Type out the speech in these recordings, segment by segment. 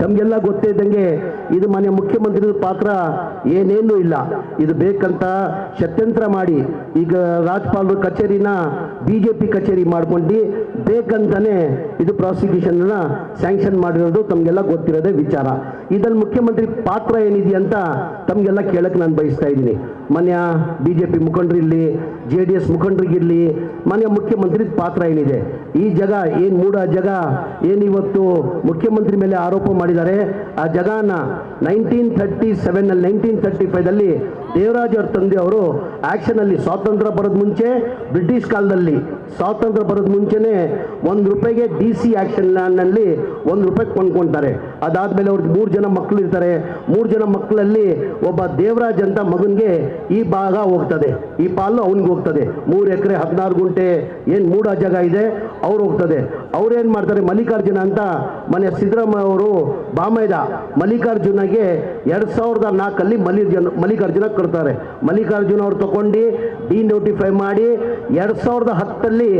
ತಮಗೆಲ್ಲ ಗೊತ್ತಿದ್ದಂಗೆ ಇದು ಮಾನ್ಯ ಮುಖ್ಯಮಂತ್ರಿ ಪಾತ್ರ ಏನೇನೂ ಇಲ್ಲ. ಇದು ಬೇಕಂತ ಷಡ್ಯಂತ್ರ ಮಾಡಿ ಈಗ ರಾಜ್ಯಪಾಲರ ಕಚೇರಿನ BJP ಕಚೇರಿ ಮಾಡ್ಕೊಂಡು ಬೇಕಂತಾನೆ ಇದು ಪ್ರಾಸಿಕ್ಯೂಷನ್ ಸ್ಯಾಂಕ್ಷನ್ ಮಾಡಿರೋದು ತಮಗೆಲ್ಲ ಗೊತ್ತಿರೋದೇ ವಿಚಾರ. ಇದ್ರಲ್ಲಿ ಮುಖ್ಯಮಂತ್ರಿ ಪಾತ್ರ ಏನಿದೆ ಅಂತ ತಮಗೆಲ್ಲ ಕೇಳಕ್ಕೆ ನಾನು ಬಯಸ್ತಾ ಇದ್ದೀನಿ. ಮಾನ್ಯ BJP ಮುಖಂಡರಿರಲಿ, JDS ಮುಖಂಡರಿಗಿರಲಿ, ಮಾನ್ಯ ಮುಖ್ಯಮಂತ್ರಿ ಪಾತ್ರ ಏನಿದೆ, ಈ ಜಾಗ ಏನು ಮೂಡ ಜಾಗ ಏನಿವತ್ತು ಮುಖ್ಯಮಂತ್ರಿ ಮೇಲೆ ಆರೋಪ ಮಾಡಿದ್ದಾರೆ, ಆ ಜಾಗನ 1937 1935ದಲ್ಲಿ ದೇವರಾಜ್ ಅವ್ರ ತಂದೆ ಅವರು ಆಕ್ಷನಲ್ಲಿ ಸ್ವಾತಂತ್ರ್ಯ ಬರೋದು ಮುಂಚೆ, ಬ್ರಿಟಿಷ್ ಕಾಲದಲ್ಲಿ ಸ್ವಾತಂತ್ರ್ಯ ಬರೋದು ಮುಂಚೆನೇ ₹1 DC ಆಕ್ಷನ್ನಲ್ಲಿ ₹1 ಕೊಂಡ್ಕೊಳ್ತಾರೆ. ಅದಾದ್ಮೇಲೆ ಅವ್ರಿಗೆ 3 ಜನ ಮಕ್ಕಳು ಇರ್ತಾರೆ. 3 ಜನ ಮಕ್ಕಳಲ್ಲಿ ಒಬ್ಬ ದೇವರಾಜ್ ಅಂತ ಮಗನಿಗೆ ಈ ಭಾಗ ಹೋಗ್ತದೆ, ಈ ಪಾಲು ಅವನಿಗೆ ಹೋಗ್ತದೆ. 3 ಎಕರೆ 16 ಗುಂಟೆ ಏನು ಮೂಡ ಜಾಗ ಇದೆ ಅವ್ರು ಹೋಗ್ತದೆ. ಅವ್ರೇನು ಮಾಡ್ತಾರೆ, ಮಲ್ಲಿಕಾರ್ಜುನ ಅಂತ ಮನೆ ಸಿದ್ದರಾಮಯ್ಯ ಅವರು ಬಾಮೈದ ಮಲ್ಲಿಕಾರ್ಜುನಗೆ 2004 ಮಲ್ಲಿಕಾರ್ಜುನ ಕೊಡ್ತಾರೆ. ಮಲ್ಲಿಕಾರ್ಜುನ ಅವ್ರು ತಗೊಂಡು ಡಿನೋಟಿಫೈ ಮಾಡಿ 2010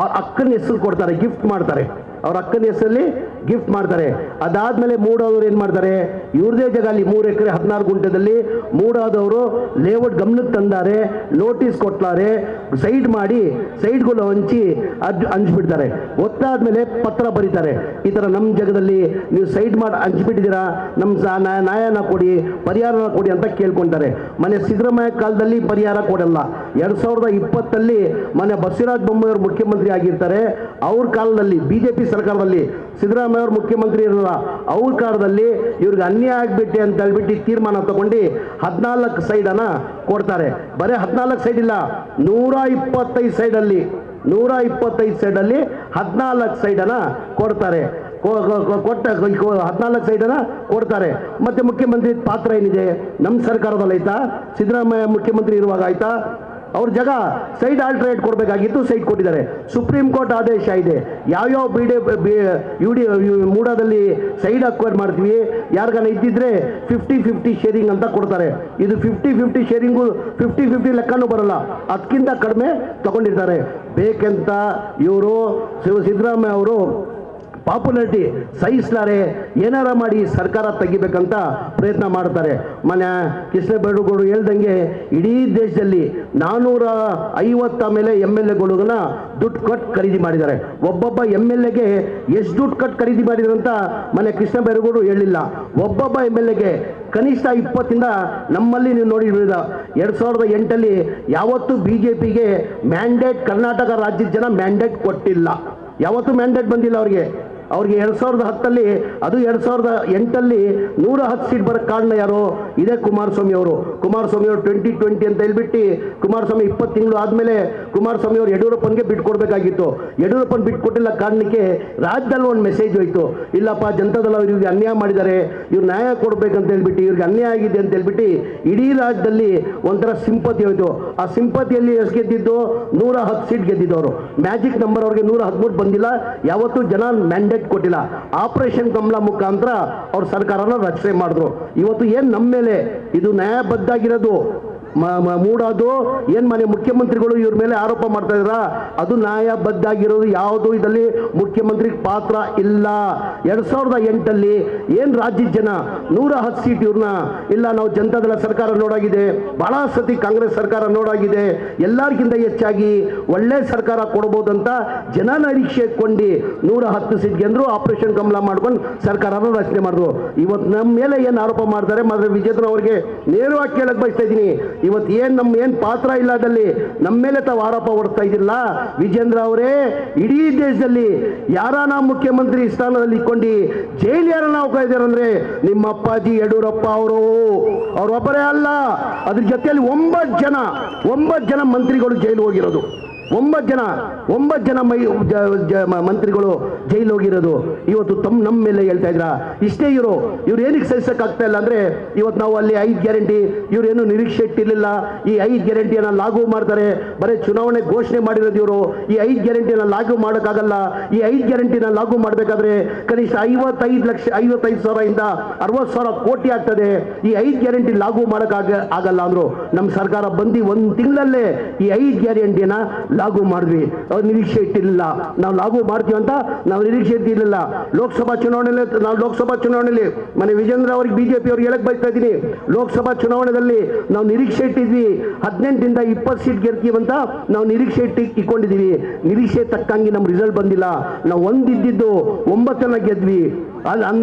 ಅವ್ರ ಅಕ್ಕನ ಹೆಸರು ಕೊಡ್ತಾರೆ, ಗಿಫ್ಟ್ ಮಾಡ್ತಾರೆ. ಅವ್ರ ಅಕ್ಕನ ಹೆಸರಲ್ಲಿ ಗಿಫ್ಟ್ ಮಾಡ್ತಾರೆ. ಅದಾದ್ಮೇಲೆ ಮೂಡಾದವ್ರು ಏನು ಮಾಡ್ತಾರೆ, ಇವ್ರದೇ ಜಾಗ ಅಲ್ಲಿ 3 ಎಕರೆ 16 ಗುಂಟೆದಲ್ಲಿ ಮೂಡಾದವರು ಲೇಔಟ್ ಗಮನಕ್ಕೆ ತಂದಾರೆ, ನೋಟಿಸ್ ಕೊಟ್ಟಾರೆ, ಸೈಡ್ ಮಾಡಿ ಸೈಡ್ಗಳು ಹಂಚ್ಬಿಡ್ತಾರೆ. ಗೊತ್ತಾದ್ಮೇಲೆ ಪತ್ರ ಬರೀತಾರೆ, ಈ ಥರ ನಮ್ಮ ಜಾಗದಲ್ಲಿ ನೀವು ಸೈಡ್ ಮಾಡಿ ಹಂಚ್ಬಿಟ್ಟಿದ್ದೀರಾ, ನಮ್ಮ ನ್ಯಾಯನ ಕೊಡಿ, ಪರಿಹಾರನ ಕೊಡಿ ಅಂತ ಕೇಳ್ಕೊಂತಾರೆ. ಮನೆ ಸಿದ್ದರಾಮಯ್ಯ ಕಾಲದಲ್ಲಿ ಪರಿಹಾರ ಕೊಡಲ್ಲ. 2020 ಮನೆ ಬಸವರಾಜ ಬೊಮ್ಮಾಯಿ ಅವರು ಮುಖ್ಯಮಂತ್ರಿ ಆಗಿರ್ತಾರೆ. ಅವ್ರ ಕಾಲದಲ್ಲಿ BJP ಸರ್ಕಾರದಲ್ಲಿ ಸಿದ್ದರಾಮಯ್ಯ ಅವರು ಮುಖ್ಯಮಂತ್ರಿ ಇರಲ್ಲ, ಅವ್ರ ಕಾಲದಲ್ಲಿ ಇವ್ರಿಗೆ ಅನ್ಯಾಯ ಆಗ್ಬಿಟ್ಟೆ ಅಂತ ಹೇಳ್ಬಿಟ್ಟು ತೀರ್ಮಾನ ತಗೊಂಡು 14 ಸೈಡನ್ನ ಕೊಡ್ತಾರೆ. ಬರೀ 14 ಸೈಡ್ ಇಲ್ಲ, 125 ಸೈಡಲ್ಲಿ 125 ಸೈಡಲ್ಲಿ 14 ಸೈಡನ್ನ ಕೊಡ್ತಾರೆ. ಕೊಟ್ಟ 14 ಸೈಡನ್ನ ಕೊಡ್ತಾರೆ. ಮತ್ತೆ ಮುಖ್ಯಮಂತ್ರಿ ಪಾತ್ರ ಏನಿದೆ, ನಮ್ಮ ಸರ್ಕಾರದಲ್ಲಿ ಆಯ್ತಾ, ಸಿದ್ದರಾಮಯ್ಯ ಮುಖ್ಯಮಂತ್ರಿ ಇರುವಾಗ ಆಯ್ತಾ, ಅವ್ರ ಜಾಗ ಸೈಡ್ ಆಲ್ಟ್ರೇಟ್ ಕೊಡಬೇಕಾಗಿತ್ತು, ಸೈಡ್ ಕೊಟ್ಟಿದ್ದಾರೆ. ಸುಪ್ರೀಂ ಕೋರ್ಟ್ ಆದೇಶ ಇದೆ, ಯಾವ್ಯಾವ ಮೂಡಾದಲ್ಲಿ ಸೈಡ್ ಅಕ್ವೈರ್ ಮಾಡ್ತೀವಿ, ಯಾರಿಗಾನ ಇದ್ದಿದ್ರೆ 50-50 ಶೇರಿಂಗ್ ಅಂತ ಕೊಡ್ತಾರೆ. ಇದು 50-50 ಶೇರಿಂಗು 50-50 ಲೆಕ್ಕನೂ ಬರಲ್ಲ, ಅದಕ್ಕಿಂತ ಕಡಿಮೆ ತಗೊಂಡಿರ್ತಾರೆ. ಬೇಕಂತ ಇವರು ಸಿದ್ದರಾಮಯ್ಯ ಅವರು ಪಾಪ್ಯುಲಾರಿಟಿ ಸಹಿಸಲಾರೆ ಏನಾರ ಮಾಡಿ ಸರ್ಕಾರ ತೆಗಿಬೇಕಂತ ಪ್ರಯತ್ನ ಮಾಡ್ತಾರೆ. ಮನೆ ಕೃಷ್ಣ ಬೈರೇಗೌಡರು ಹೇಳ್ದಂಗೆ ಇಡೀ ದೇಶದಲ್ಲಿ 450 ಮೇಲೆ MLAಗಳನ್ನ ದುಡ್ಡು ಕೊಟ್ಟು ಖರೀದಿ ಮಾಡಿದ್ದಾರೆ. ಒಬ್ಬೊಬ್ಬ MLAಗೆ ಎಷ್ಟು ದುಡ್ಡು ಕೊಟ್ಟು ಖರೀದಿ ಮಾಡಿದ್ರು ಅಂತ ಮನೆ ಕೃಷ್ಣ ಬೈರೇಗೌಡರು ಹೇಳಿಲ್ಲ. ಒಬ್ಬೊಬ್ಬ MLAಗೆ ಕನಿಷ್ಠ 20 ನಮ್ಮಲ್ಲಿ ನೀವು ನೋಡಿರ್ಬೋದು, 2008 ಯಾವತ್ತೂ BJPಗೆ ಮ್ಯಾಂಡೇಟ್ ಕರ್ನಾಟಕ ರಾಜ್ಯದ ಜನ ಮ್ಯಾಂಡೇಟ್ ಕೊಟ್ಟಿಲ್ಲ, ಯಾವತ್ತೂ ಮ್ಯಾಂಡೇಟ್ ಬಂದಿಲ್ಲ ಅವ್ರಿಗೆ. 2010 ಅದು 2008 110 ಸೀಟ್ ಬರೋಕ್ಕೆ ಕಾರಣ ಯಾರು, ಇದೇ ಕುಮಾರಸ್ವಾಮಿ ಅವರು. ಕುಮಾರಸ್ವಾಮಿ ಅವರು 2020 ಅಂತ ಹೇಳ್ಬಿಟ್ಟು ಕುಮಾರಸ್ವಾಮಿ 20 ತಿಂಗಳು ಆದಮೇಲೆ ಕುಮಾರಸ್ವಾಮಿ ಅವರು ಯಡಿಯೂರಪ್ಪನಿಗೆ ಬಿಟ್ಕೊಡ್ಬೇಕಾಗಿತ್ತು. ಯಡಿಯೂರಪ್ಪನ ಬಿಟ್ಕೊಟ್ಟಿಲ್ಲ ಕಾರಣಕ್ಕೆ ರಾಜ್ಯದಲ್ಲಿ ಒಂದು ಮೆಸೇಜ್ ಹೋಯ್ತು, ಇಲ್ಲಪ್ಪ ಜನತಾದಳ ಇವ್ರಿಗೆ ಅನ್ಯಾಯ ಮಾಡಿದ್ದಾರೆ, ಇವ್ರು ನ್ಯಾಯ ಕೊಡ್ಬೇಕಂತ ಹೇಳ್ಬಿಟ್ಟು, ಇವ್ರಿಗೆ ಅನ್ಯಾಯ ಆಗಿದೆ ಅಂತ ಹೇಳ್ಬಿಟ್ಟು ಇಡೀ ರಾಜ್ಯದಲ್ಲಿ ಒಂಥರ ಸಿಂಪತಿ ಹೋಯ್ತು. ಆ ಸಿಂಪತಿಯಲ್ಲಿ ಎಷ್ಟು ಗೆದ್ದಿದ್ದು, 110 ಸೀಟ್ ಗೆದ್ದಿದ್ದವರು. ಮ್ಯಾಜಿಕ್ ನಂಬರ್ ಅವ್ರಿಗೆ 113 ಬಂದಿಲ್ಲ, ಯಾವತ್ತೂ ಜನ ಮ್ಯಾಂಡೇಟ್ ಕೊಟ್ಟಿಲ್ಲ. ಆಪರೇಷನ್ ಕಮಲ ಮುಖಾಂತರ ಅವ್ರ ಸರ್ಕಾರನ ರಚನೆ ಮಾಡಿದ್ರು. ಇವತ್ತು ಏನ್ ನಮ್ಮ ಮೇಲೆ ಇದು ನ್ಯಾಯಬದ್ಧ ಆಗಿರೋದು ಮೂಡೋದು ಏನ್ ಮನೆ ಮುಖ್ಯಮಂತ್ರಿಗಳು ಇವ್ರ ಮೇಲೆ ಆರೋಪ ಮಾಡ್ತಾ ಇದ್ರ, ಅದು ನ್ಯಾಯಬದ್ಧ ಆಗಿರೋದು ಯಾವುದು ಇದರಲ್ಲಿ ಮುಖ್ಯಮಂತ್ರಿ ಪಾತ್ರ ಇಲ್ಲ. 2008 ಏನ್ ರಾಜ್ಯದ ಜನ 110 ಸೀಟ್ ಇವ್ರನ್ನ ಇಲ್ಲ, ನಾವು ಜನತಾದಳ ಸರ್ಕಾರ ನೋಡಾಗಿದೆ, ಬಹಳ ಸತಿ ಕಾಂಗ್ರೆಸ್ ಸರ್ಕಾರ ನೋಡಾಗಿದೆ, ಎಲ್ಲರಿಗಿಂತ ಹೆಚ್ಚಾಗಿ ಒಳ್ಳೆ ಸರ್ಕಾರ ಕೊಡ್ಬೋದಂತ ಜನ ನಿರೀಕ್ಷೆ ಕೊಂಡು 110 ಸೀಟ್ ಗೆಂದ್ರು, ಆಪರೇಷನ್ ಕಮಲ ಮಾಡ್ಕೊಂಡು ಸರ್ಕಾರನ ರಚನೆ ಮಾಡಿದ್ರು. ಇವತ್ತು ನಮ್ಮ ಮೇಲೆ ಏನ್ ಆರೋಪ ಮಾಡ್ತಾರೆ ಮಾತ್ರ ವಿಜೇಂದ್ರ ಅವ್ರಿಗೆ ನೇರವಾಗಿ ಕೇಳಕ್ ಬಯಸ್ತಾ ಇದ್ದೀನಿ. ಇವತ್ತು ಏನ್ ಪಾತ್ರ ಇಲ್ಲ ಅದಲ್ಲಿ ನಮ್ಮ ಮೇಲೆ ತಾವು ಆರೋಪ ಹೊಡ್ತಾ ಇದ್ದಿಲ್ಲ. ವಿಜೇಂದ್ರ ಅವರೇ, ಇಡೀ ದೇಶದಲ್ಲಿ ಯಾರನ್ನ ಮುಖ್ಯಮಂತ್ರಿ ಸ್ಥಾನದಲ್ಲಿ ಇಟ್ಕೊಂಡು ಜೈಲು ಯಾರನ್ನ ಹೋಗ್ತಾ ಇದ್ದಾರೆ ಅಂದ್ರೆ ನಿಮ್ಮ ಅಪ್ಪಾಜಿ ಯಡಿಯೂರಪ್ಪ ಅವರು. ಅವರೊಬ್ಬರೇ ಅಲ್ಲ, ಅದ್ರ ಜೊತೆಯಲ್ಲಿ 9 ಜನ ಮಂತ್ರಿಗಳು ಜೈಲು ಹೋಗಿರೋದು. 9 ಜನ ಮಂತ್ರಿಗಳು ಜೈಲು ಹೋಗಿರೋದು. ಇವತ್ತು ನಮ್ಮ ಮೇಲೆ ಹೇಳ್ತಾ ಇದ್ರ ಇಷ್ಟೇ. ಇವ್ರು ಏನಕ್ಕೆ ಸಹಿಸಕ್ಕಾಗ್ತಾ ಇಲ್ಲ ಅಂದ್ರೆ, ಇವತ್ತು ನಾವು ಅಲ್ಲಿ 5 ಗ್ಯಾರಂಟಿ ಇವ್ರೇನು ನಿರೀಕ್ಷೆ ಇಟ್ಟಿರಲಿಲ್ಲ. ಈ 5 ಗ್ಯಾರಂಟಿಯನ್ನ ಲಾಗು ಮಾಡ್ತಾರೆ, ಬರೀ ಚುನಾವಣೆ ಘೋಷಣೆ ಮಾಡಿರೋದು ಇವರು. ಈ 5 ಗ್ಯಾರಂಟಿಯನ್ನ ಲಾಗು ಮಾಡೋಕ್ಕಾಗಲ್ಲ. ಈ 5 ಗ್ಯಾರಂಟಿನ ಲಾಗು ಮಾಡಬೇಕಾದ್ರೆ ಕನಿಷ್ಠ 55,000 ಇಂದ 60,000 ಕೋಟಿ ಆಗ್ತದೆ. ಈ 5 ಗ್ಯಾರಂಟಿ ಲಾಗು ಮಾಡೋಕ್ಕಾಗಲ್ಲ ಅಂದ್ರು. ನಮ್ಮ ಸರ್ಕಾರ ಬಂದು 1 ತಿಂಗಳಲ್ಲೇ ಈ 5 ಗ್ಯಾರಂಟಿಯನ್ನ ಲಾಗು ಮಾಡಿದ್ವಿ. ಅವ್ರು ನಿರೀಕ್ಷೆ ಇಟ್ಟಿರಲಿಲ್ಲ ನಾವು ಲಾಗು ಮಾಡ್ತೀವಿ ಅಂತ, ನಾವು ನಿರೀಕ್ಷೆ ಇಟ್ಟಿರಲಿಲ್ಲ. ಲೋಕಸಭಾ ಚುನಾವಣೆಯಲ್ಲಿ ಮನೆ ವಿಜೇಂದ್ರ ಅವ್ರಿಗೆ ಬಿಜೆಪಿ ಅವ್ರಿಗೆ ಹೇಳಕ್ ಬಯಸ್ತಾ ಇದ್ದೀನಿ, ಲೋಕಸಭಾ ಚುನಾವಣೆಯಲ್ಲಿ ನಾವು ನಿರೀಕ್ಷೆ ಇಟ್ಟಿದ್ವಿ 18 ರಿಂದ 20 ಸೀಟ್ ಗೆಲ್ತೀವಂತ ನಾವು ನಿರೀಕ್ಷೆ ಇಟ್ಕೊಂಡಿದೀವಿ. ನಿರೀಕ್ಷೆ ತಕ್ಕಂಗೆ ನಮ್ಮ ರಿಸಲ್ಟ್ ಬಂದಿಲ್ಲ. ನಾವು ಒಂದಿದ್ದು 9 ಗೆದ್ವಿ.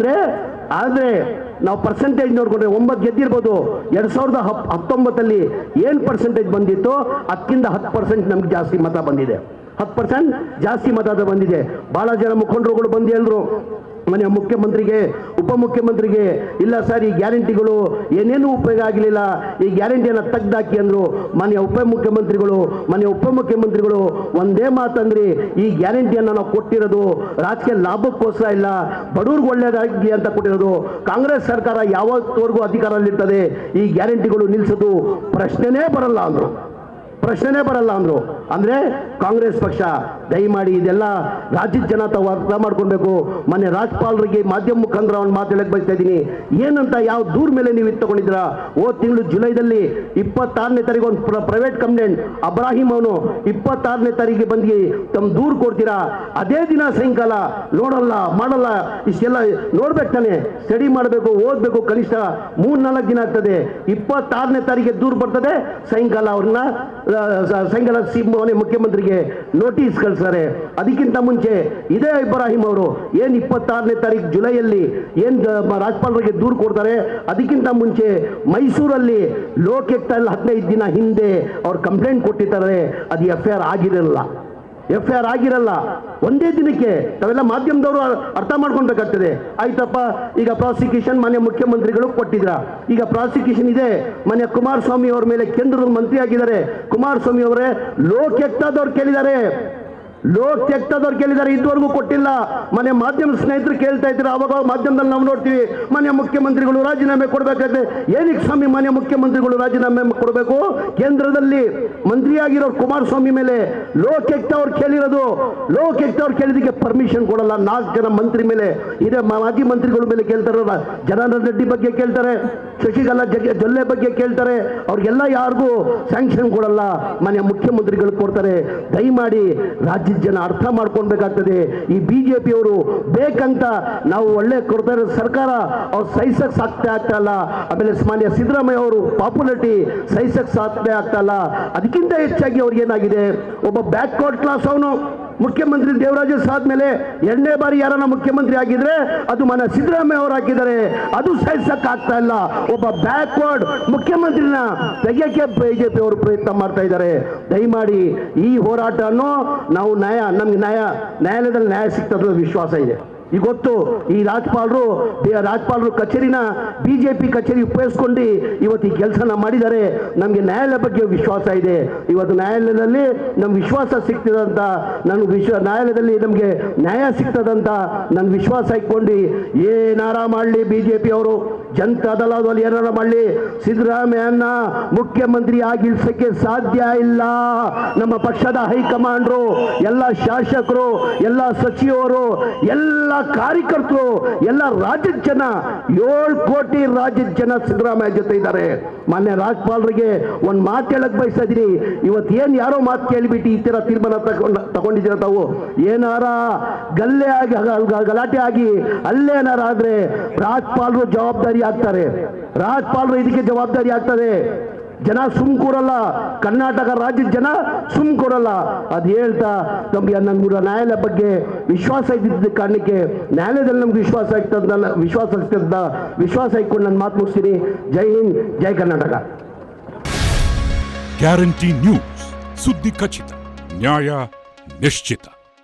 ಆದ್ರೆ ನಾವು ಪರ್ಸೆಂಟೇಜ್ ನೋಡ್ಕೊಂಡ್ರೆ 9 ಗೆದ್ದಿರ್ಬೋದು. 2019 ಏನು ಪರ್ಸೆಂಟೇಜ್ ಬಂದಿತ್ತು ಅದಕ್ಕಿಂತ 10% ನಮ್ಗೆ ಜಾಸ್ತಿ ಮತ ಬಂದಿದೆ. 10% ಜಾಸ್ತಿ ಮತ ಬಂದಿದೆ. ಬಹಳ ಜನ ಮುಖಂಡರುಗಳು ಬಂದು ಹೇಳಿದ್ರು ಮನೆಯ ಮುಖ್ಯಮಂತ್ರಿಗೆ, ಉಪಮುಖ್ಯಮಂತ್ರಿಗೆ, ಇಲ್ಲ ಸರ್ ಈ ಗ್ಯಾರಂಟಿಗಳು ಏನೇನು ಉಪಯೋಗ ಆಗಲಿಲ್ಲ, ಈ ಗ್ಯಾರಂಟಿಯನ್ನು ತೆಗ್ದಾಕಿ ಅಂದರು. ಮನೆಯ ಉಪಮುಖ್ಯಮಂತ್ರಿಗಳು ಒಂದೇ ಮಾತಂದ್ರಿ, ಈ ಗ್ಯಾರಂಟಿಯನ್ನು ನಾವು ಕೊಟ್ಟಿರೋದು ರಾಜಕೀಯ ಲಾಭಕ್ಕೋಸ್ಕರ ಇಲ್ಲ, ಬಡವ್ರಿಗೆ ಒಳ್ಳೇದಾಗಲಿ ಅಂತ ಕೊಟ್ಟಿರೋದು. ಕಾಂಗ್ರೆಸ್ ಸರ್ಕಾರ ಯಾವತ್ತವರೆಗೂ ಅಧಿಕಾರದಲ್ಲಿರ್ತದೆ, ಈ ಗ್ಯಾರಂಟಿಗಳು ನಿಲ್ಲಿಸೋದು ಪ್ರಶ್ನೆನೇ ಬರಲ್ಲ ಅಂದ್ರು. ಅಂದ್ರೆ ಕಾಂಗ್ರೆಸ್ ಪಕ್ಷ ದಯಮಾಡಿ ಇದೆಲ್ಲ ರಾಜ್ಯದ ಜನ ತಾವು ಅರ್ಥ ಮಾಡ್ಕೊಳ್ಬೇಕು. ಮೊನ್ನೆ ರಾಜ್ಯಪಾಲರಿಗೆ ಮಾಧ್ಯಮ ಮುಖಾಂತರ ಒಂದು ಮಾತಾಡಕ್ಕೆ ಬಯಸ್ತಾ ಇದ್ದೀನಿ. ಏನಂತ ಯಾವ ದೂರ ಮೇಲೆ ನೀವು ಇದು ತಗೊಂಡಿದ್ದೀರಾ? ಹೋದ ತಿಂಗಳು ಜುಲೈದಲ್ಲಿ 26ನೇ ತಾರೀಕು ಒಂದು ಪ್ರೈವೇಟ್ ಕಂಪ್ಲೇಂಟ್ ಅಬ್ರಾಹಿಂ ಅವನು 26ನೇ ತಾರೀಕಿಗೆ ಬಂದು ತಮ್ಮ ದೂರು ಕೊಡ್ತೀರಾ, ಅದೇ ದಿನ ಸಾಯಂಕಾಲ ಮಾಡಲ್ಲ ಇಷ್ಟೆಲ್ಲ ನೋಡ್ಬೇಕು ತಾನೆ, ಸ್ಟಡಿ ಮಾಡಬೇಕು, ಓದಬೇಕು, ಕನಿಷ್ಠ 3-4 ದಿನ ಆಗ್ತದೆ. 26ನೇ ತಾರೀಕಿಗೆ ದೂರು ಬರ್ತದೆ, ಸಾಯಂಕಾಲ ಮುಖ್ಯಮಂತ್ರಿಗೆ ನೋಟಿಸ್ ಕಳಿಸ್ತಾರೆ. ಅದಕ್ಕಿಂತ ಮುಂಚೆ ಇದೇ ಇಬ್ರಾಹಿಂ ಅವರು ಏನ್ 26ನೇ ತಾರೀಕು ಜುಲೈಯಲ್ಲಿ ಏನ್ ರಾಜ್ಯಪಾಲರಿಗೆ ದೂರು ಕೊಡ್ತಾರೆ, ಅದಕ್ಕಿಂತ ಮುಂಚೆ ಮೈಸೂರಲ್ಲಿ ಲೋಕಾಯುಕ್ತದಲ್ಲಿ 15 ದಿನ ಹಿಂದೆ ಅವ್ರು ಕಂಪ್ಲೇಂಟ್ ಕೊಟ್ಟಿದ್ದಾರೆ. ಅದು FIR ಆಗಿರಲ್ಲ. ಒಂದೇ ದಿನಕ್ಕೆ ತಾವೆಲ್ಲ ಮಾಧ್ಯಮದವರು ಅರ್ಥ ಮಾಡ್ಕೊಳ್ಬೇಕಾಗ್ತದೆ. ಆಯ್ತಪ್ಪ, ಈಗ ಪ್ರಾಸಿಕ್ಯೂಷನ್ ಮಾನ್ಯ ಮುಖ್ಯಮಂತ್ರಿಗಳು ಕೊಟ್ಟಿದ್ರ, ಈಗ ಪ್ರಾಸಿಕ್ಯೂಷನ್ ಇದೆ. ಮಾನ್ಯ ಕುಮಾರಸ್ವಾಮಿ ಅವ್ರ ಮೇಲೆ ಕೇಂದ್ರದ ಮಂತ್ರಿ ಆಗಿದ್ದಾರೆ. ಕುಮಾರಸ್ವಾಮಿ ಅವರೇ ಲೋಕಾಯುಕ್ತದವ್ರು ಕೇಳಿದ್ದಾರೆ, ಇದುವರೆಗೂ ಕೊಟ್ಟಿಲ್ಲ. ಮನೆ ಮಾಧ್ಯಮ ಸ್ನೇಹಿತರು ಕೇಳ್ತಾ ಇದ್ರು, ಅವಾಗ ಮಾಧ್ಯಮದಲ್ಲಿ ನಾವು ನೋಡ್ತೀವಿ ಮಾನ್ಯ ಮುಖ್ಯಮಂತ್ರಿಗಳು ರಾಜೀನಾಮೆ ಕೊಡಬೇಕಾದ್ರೆ. ಏನಕ್ಕೆ ಸ್ವಾಮಿ ಮಾನ್ಯ ಮುಖ್ಯಮಂತ್ರಿಗಳು ರಾಜೀನಾಮೆ ಕೊಡಬೇಕು? ಕೇಂದ್ರದಲ್ಲಿ ಮಂತ್ರಿಯಾಗಿರೋ ಕುಮಾರಸ್ವಾಮಿ ಮೇಲೆ ಲೋಕಾಯುಕ್ತ ಅವ್ರು ಕೇಳಿದಕ್ಕೆ ಪರ್ಮಿಷನ್ ಕೊಡಲ್ಲ. 4 ಜನ ಮಂತ್ರಿ ಮೇಲೆ, ಇದೇ ಮಾಜಿ ಮಂತ್ರಿಗಳ ಮೇಲೆ ಕೇಳ್ತಾರಲ್ಲ, ಜನಾರ್ದನ್ ರೆಡ್ಡಿ ಬಗ್ಗೆ ಕೇಳ್ತಾರೆ, ಶಶಿಕಲಾ ಜೊಲ್ಲೆ ಬಗ್ಗೆ ಕೇಳ್ತಾರೆ, ಅವ್ರಿಗೆಲ್ಲ ಯಾರಿಗೂ ಸ್ಯಾಂಕ್ಷನ್ ಕೊಡಲ್ಲ, ಮಾನ್ಯ ಮುಖ್ಯಮಂತ್ರಿಗಳು ಕೊಡ್ತಾರೆ. ದಯಮಾಡಿ ರಾಜ್ಯದ ಜನ ಅರ್ಥ ಮಾಡ್ಕೊಳ್ಬೇಕಾಗ್ತದೆ. ಈ ಬಿಜೆಪಿ ಅವರು ಬೇಕಂತ ನಾವು ಒಳ್ಳೆ ಕೊಡ್ತಾ ಇರೋ ಸರ್ಕಾರ ಅವ್ರು ಸಹಿಸಕ್ ಸಾಧ್ಯ ಆಗ್ತಾ ಇಲ್ಲ. ಆಮೇಲೆ ಮಾನ್ಯ ಸಿದ್ದರಾಮಯ್ಯ ಅವರು ಪಾಪ್ಯುಲಾರಿಟಿ ಸಹಿಸಕ್ ಸಾಧ್ಯ ಆಗ್ತಾ ಇಲ್ಲ. ಅದಕ್ಕಿಂತ ಹೆಚ್ಚಾಗಿ ಅವ್ರಿಗೆ ಏನಾಗಿದೆ, ಒಬ್ಬ ಬ್ಯಾಕ್ವರ್ಡ್ ಕ್ಲಾಸ್ ಅವನು ಮುಖ್ಯಮಂತ್ರಿ ದೇವರಾಜ ಆದ್ಮೇಲೆ 2ನೇ ಬಾರಿ ಯಾರನ್ನ ಮುಖ್ಯಮಂತ್ರಿ ಆಗಿದ್ರೆ ಅದು ಮಾನ್ಯ ಸಿದ್ದರಾಮಯ್ಯ ಅವರು ಹಾಕಿದ್ದಾರೆ. ಅದು ಸಹಿಸಕ್ ಆಗ್ತಾ ಇಲ್ಲ. ಒಬ್ಬ ಬ್ಯಾಕ್ವರ್ಡ್ ಮುಖ್ಯಮಂತ್ರಿನ ತೆಗೆಯಕ್ಕೆ ಬಿಜೆಪಿ ಅವರು ಪ್ರಯತ್ನ ಮಾಡ್ತಾ ಇದ್ದಾರೆ. ದಯಮಾಡಿ ಈ ಹೋರಾಟವನ್ನು ನಾವು ನಮ್ಗೆ ನ್ಯಾಯಾಲಯದಲ್ಲಿ ನ್ಯಾಯ ಸಿಗ್ತದ ವಿಶ್ವಾಸ ಇದೆ. ಈಗ ಗೊತ್ತು, ಈ ರಾಜ್ಯಪಾಲರು ಕಚೇರಿನ ಬಿಜೆಪಿ ಕಚೇರಿ ಉಪಯೋಗಿಸ್ಕೊಂಡು ಇವತ್ತು ಈ ಕೆಲಸನ ಮಾಡಿದ್ದಾರೆ. ನಮಗೆ ನ್ಯಾಯಾಲಯ ಬಗ್ಗೆ ವಿಶ್ವಾಸ ಇದೆ. ಇವತ್ತು ನ್ಯಾಯಾಲಯದಲ್ಲಿ ನಮ್ಗೆ ವಿಶ್ವಾಸ ಸಿಗ್ತದಂತ, ನ್ಯಾಯಾಲಯದಲ್ಲಿ ನಮಗೆ ನ್ಯಾಯ ಸಿಗ್ತದಂತ ನನ್ನ ವಿಶ್ವಾಸ ಇಟ್ಕೊಂಡು ಏನಾರ ಮಾಡಲಿ ಬಿಜೆಪಿ ಅವರು, ಜನತಾ ದಳದಲ್ಲಿ ಏನಾರ ಮಾಡಲಿ, ಸಿದ್ದರಾಮಯ್ಯನ ಮುಖ್ಯಮಂತ್ರಿ ಆಗಿಲ್ಸಕ್ಕೆ ಸಾಧ್ಯ ಇಲ್ಲ. ನಮ್ಮ ಪಕ್ಷದ ಹೈಕಮಾಂಡ್ರು, ಎಲ್ಲ ಶಾಸಕರು, ಎಲ್ಲ ಸಚಿವರು, ಎಲ್ಲ ಕಾರ್ಯಕರ್ತರು, ಎಲ್ಲ ರಾಜ್ಯದ ಜನ, 7 ಕೋಟಿ ರಾಜ್ಯದ ಜನ ಸಿದ್ದರಾಮಯ್ಯ ಜೊತೆ ಇದ್ದಾರೆ. ಮಾನ್ಯ ರಾಜ್ಯಪಾಲರಿಗೆ ಒಂದು ಮಾತು ಹೇಳಕ್ ಬಯಸ್ತಾ ಇದ್ದೀನಿ. ಇವತ್ತು ಏನ್ ಯಾರೋ ಮಾತು ಕೇಳಿಬಿಟ್ಟು ಈ ತರ ತೀರ್ಮಾನ ತಗೊಂಡಿದ್ದೀರ ತಾವು, ಏನಾರ ಗಲಾಟೆ ಆಗಿ ಅಲ್ಲೇನಾರ ಆದ್ರೆ ರಾಜ್ಯಪಾಲರು ಜವಾಬ್ದಾರಿ ಆಗ್ತಾರೆ. ಇದಕ್ಕೆ ಜವಾಬ್ದಾರಿ ಆಗ್ತದೆ. ಜನ ಕೂರಲ್ಲ, ಕರ್ನಾಟಕ ರಾಜ್ಯದ ಜನ ಕೂರಲ್ಲ. ಅದು ಹೇಳ್ತಾ ನಮ್ಗೆ ನ್ಯಾಯಾಲಯ ಬಗ್ಗೆ ವಿಶ್ವಾಸ ಇದ್ದಿದ್ದ ಕಾರಣಕ್ಕೆ ನ್ಯಾಯಾಲಯದಲ್ಲಿ ನಮ್ಗೆ ವಿಶ್ವಾಸ ಇಟ್ಕೊಂಡು ನಾನು ಮಾತು ಮುಗಿಸ್ತೀನಿ. ಜೈ ಹಿಂದ್, ಜೈ ಕರ್ನಾಟಕ. ಗ್ಯಾರಂಟಿ ನ್ಯೂಸ್, ಸುದ್ದಿ ಖಚಿತ, ನ್ಯಾಯ ನಿಶ್ಚಿತ.